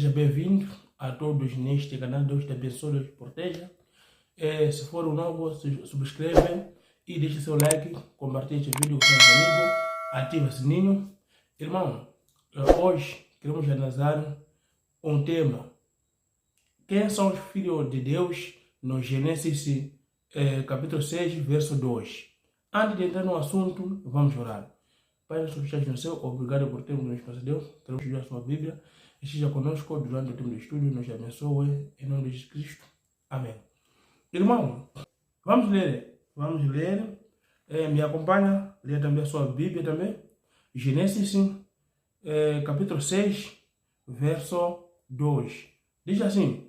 seja bem-vindo a todos neste canal. Deus te abençoe, Deus te proteja. Se for um novo, subscreve e deixa seu like, compartilhe este vídeo com seus amigos, ativa o sininho. Irmão, hoje queremos analisar um tema. Quem são os filhos de Deus no Gênesis capítulo 6, verso 2. Antes de entrar no assunto, vamos orar. Pai, nosso que estás no céu, obrigado por termos nos concedido. Queremos estudar a sua Bíblia. Esteja conosco durante o tempo do estudo. Nos abençoe. Em nome de Jesus Cristo. Amém. Irmão, vamos ler. Me acompanha. Leia também a sua Bíblia também. Gênesis capítulo 6, verso 2. Diz assim: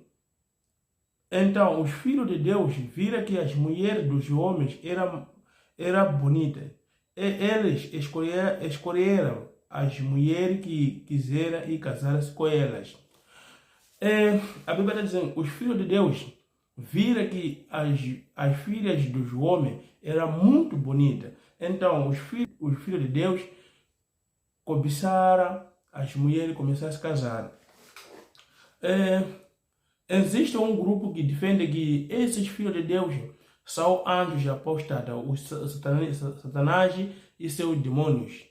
então os filhos de Deus viram que as mulheres dos homens eram bonitas. Eles escolheram as mulheres que quiseram e casaram-se com elas. A Bíblia está dizendo: os filhos de Deus viram que as filhas dos homens eram muito bonitas. Então os filhos de Deus cobiçaram as mulheres e começaram a se casar. Existe um grupo que defende que esses filhos de Deus são anjos apostados, Satanás e seus demônios.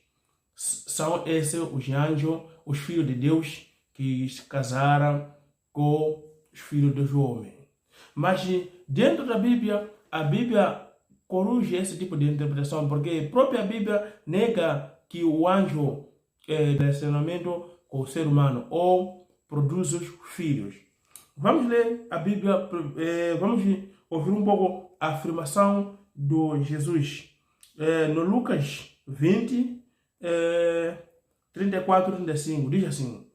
São esses os anjos, os filhos de Deus que se casaram com os filhos dos homens. Mas dentro da Bíblia, a Bíblia corrige esse tipo de interpretação, porque a própria Bíblia nega que o anjo é relacionamento com o ser humano ou produz os filhos. Vamos ler a Bíblia, vamos ouvir um pouco a afirmação de Jesus. No Lucas 20, 34 e 35, diz assim: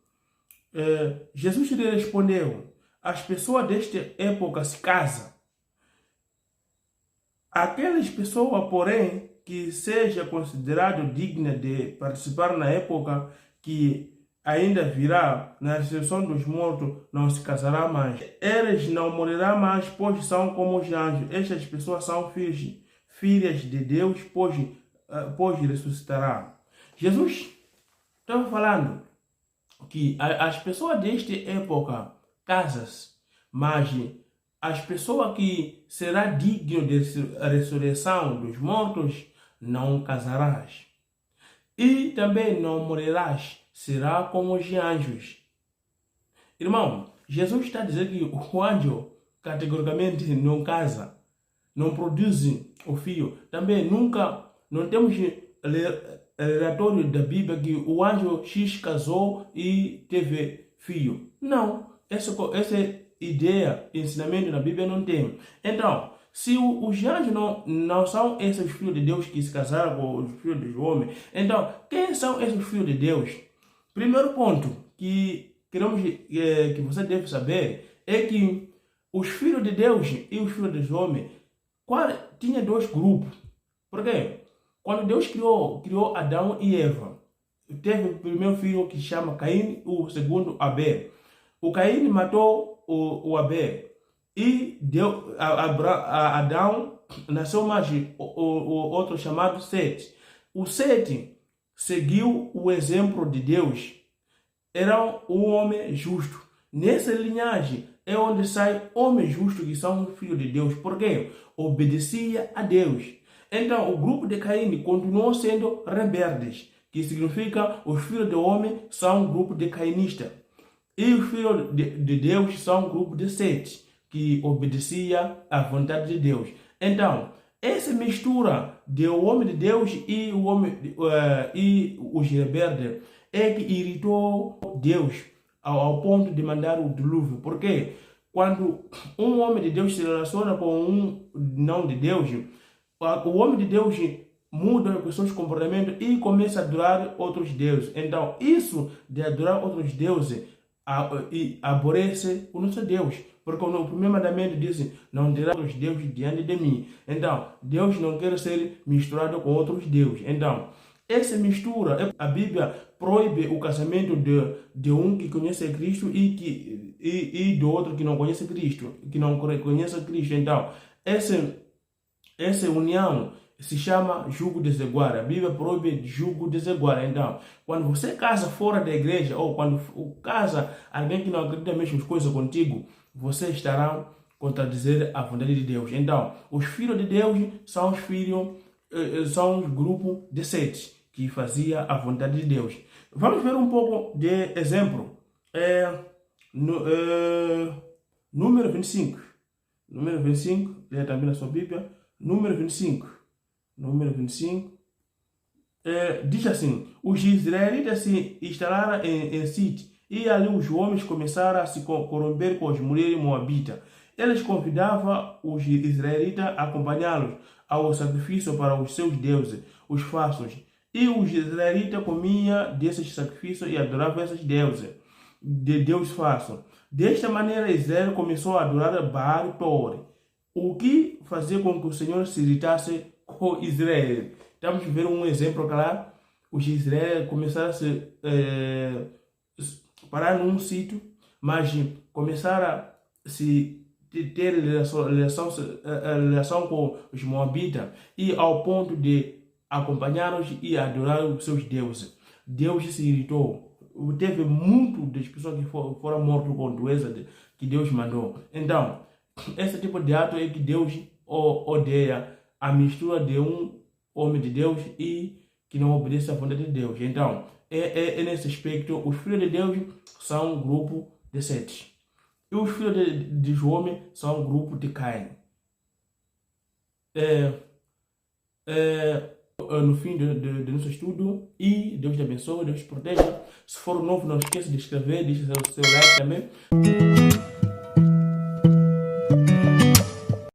Jesus lhe respondeu: as pessoas desta época se casam. Aquelas pessoas, porém, que seja considerado digna de participar na época que ainda virá, na ressurreição dos mortos, não se casará mais. Eles não morrerão mais, pois são como os anjos. Estas pessoas são filhas de Deus, pois ressuscitará. Jesus estava falando que as pessoas desta época casam-se, mas as pessoas que serão dignas da ressurreição dos mortos não casarás. E também não morrerás, será como os anjos. Irmão, Jesus está dizendo que o anjo categoricamente não casa, não produz o filho. Também não temos relatório da Bíblia que o anjo X casou e teve filho. Não, essa ideia, ensinamento na Bíblia não tem. Então, se os anjos não são esses filhos de Deus que se casaram com os filhos dos homens, então quem são esses filhos de Deus? Primeiro ponto que queremos que você deve saber é que os filhos de Deus e os filhos dos homens tinha dois grupos. Por quê? Quando Deus criou Adão e Eva, teve o primeiro filho que se chama Caim, o segundo Abel. O Caim matou o Abel e Adão nasceu mais o outro chamado Sete. O Sete seguiu o exemplo de Deus. Era um homem justo. Nessa linhagem é onde sai homens justos que são filhos de Deus. Por quê? Obedecia a Deus. Então o grupo de Caim continuou sendo rebeldes, que significa os filhos de homem são um grupo de cainista. E os filhos de Deus são um grupo de Sete, que obedecia à vontade de Deus. Então, essa mistura do homem de Deus e os rebeldes é que irritou Deus ao ponto de mandar o dilúvio. Porque quando um homem de Deus se relaciona com um não de Deus, o homem de Deus muda os seus comportamentos e começa a adorar outros deuses. Então, isso de adorar outros deuses aborrece o nosso Deus. Porque o primeiro mandamento diz: não terá outros deuses diante de mim. Então, Deus não quer ser misturado com outros deuses. Então, essa mistura, a Bíblia proíbe o casamento de um que conhece Cristo e do outro que não conhece Cristo, que não conhece Cristo. Então, essa união se chama jugo desigual. A Bíblia proíbe jugo desigual. Então, quando você casa fora da igreja, ou quando casa alguém que não acredita nas mesmas coisas contigo, você estará contradizer a vontade de Deus. Então, os filhos de Deus são os filhos, são os grupos de 7 que fazia a vontade de Deus. Vamos ver um pouco de exemplo. Número 25. Número 25, leia também na sua Bíblia. Número 25. Número 25. Diz assim: os israelitas se instalaram em Site, e ali os homens começaram a se corromper com as mulheres moabitas. Eles convidavam os israelitas a acompanhá-los ao sacrifício para os seus deuses, os falsos. E os israelitas comiam desses sacrifícios e adoravam esses deuses, de Deus falso. Desta maneira, Israel começou a adorar Baal e Peor, o que fazia com que o Senhor se irritasse com Israel. Vamos ver um exemplo claro. Os Israel começaram a se parar num sítio, mas começaram a se ter relação com os moabitas, e ao ponto de acompanhá-los e adorar os seus deuses. Deus se irritou. Teve muito das pessoas que foram mortas com doença que Deus mandou. Então, esse tipo de ato é que Deus odeia, a mistura de um homem de Deus e que não obedece à vontade de Deus. Então, nesse aspecto, os filhos de Deus são um grupo de 7. E os filhos de homens são um grupo de Caim. No fim do nosso estudo, e Deus te abençoe, Deus te proteja. Se for novo, não esqueça de inscrever, deixa seu like também.